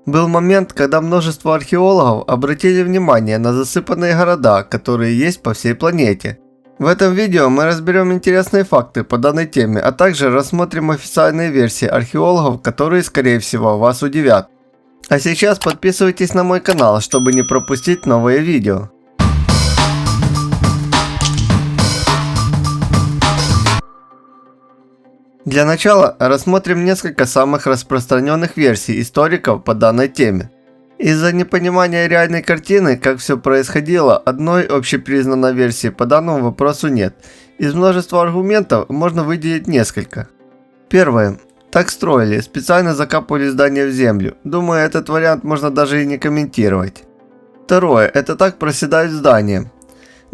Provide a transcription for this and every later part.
Был момент, когда множество археологов обратили внимание на засыпанные города, которые есть по всей планете. В этом видео мы разберем интересные факты по данной теме, а также рассмотрим официальные версии археологов, которые, скорее всего, вас удивят. А сейчас подписывайтесь на мой канал, чтобы не пропустить новые видео. Для начала рассмотрим несколько самых распространенных версий историков по данной теме. Из-за непонимания реальной картины, как все происходило, одной общепризнанной версии по данному вопросу нет. Из множества аргументов можно выделить несколько. Первое. Так строили, специально закапывали здание в землю. Думаю, этот вариант можно даже и не комментировать. Второе. Это так проседают здания.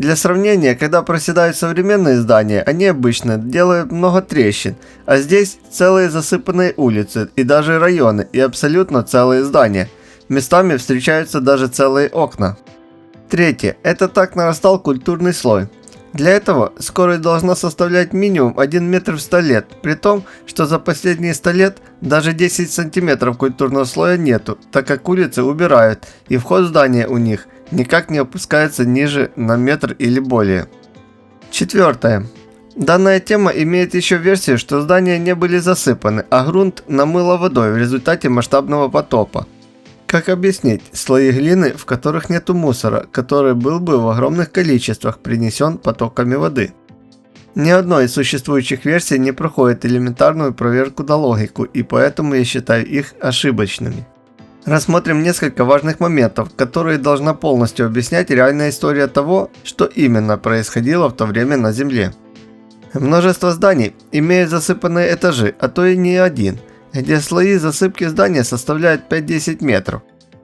Для сравнения, когда проседают современные здания, они обычно делают много трещин, а здесь целые засыпанные улицы и даже районы и абсолютно целые здания. Местами встречаются даже целые окна. Третье. Это так нарастал культурный слой. Для этого скорость должна составлять минимум 1 метр в 100 лет, при том, что за последние 100 лет даже 10 сантиметров культурного слоя нету, так как улицы убирают и вход в здание у них никак не опускается ниже на метр или более. Четвертое. Данная тема имеет еще версию, что здания не были засыпаны, а грунт намыло водой в результате масштабного потопа. Как объяснить слои глины, в которых нету мусора, который был бы в огромных количествах принесен потоками воды? Ни одной из существующих версий не проходит элементарную проверку на логику, и поэтому я считаю их ошибочными. Рассмотрим несколько важных моментов, которые должна полностью объяснять реальная история того, что именно происходило в то время на Земле. Множество зданий имеют засыпанные этажи, а то и не один, где слои засыпки здания составляют 5-10 метров.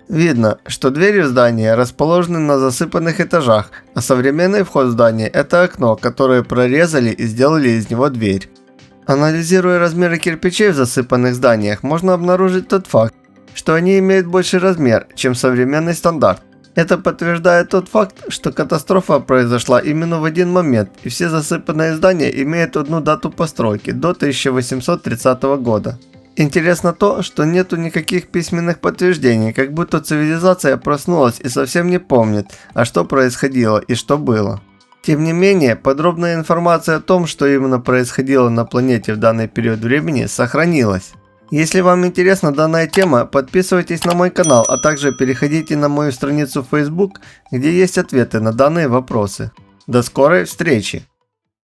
Видно, что двери в здании расположены на засыпанных этажах, а современный вход в здание – это окно, которое прорезали и сделали из него дверь. Анализируя размеры кирпичей в засыпанных зданиях, можно обнаружить тот факт, что они имеют больший размер, чем современный стандарт. Это подтверждает тот факт, что катастрофа произошла именно в один момент, и все засыпанные здания имеют одну дату постройки – до 1830 года. Интересно то, что нету никаких письменных подтверждений, как будто цивилизация проснулась и совсем не помнит, а что происходило и что было. Тем не менее, подробная информация о том, что именно происходило на планете в данный период времени, сохранилась. Если вам интересна данная тема, подписывайтесь на мой канал, а также переходите на мою страницу в Facebook, где есть ответы на данные вопросы. До скорой встречи!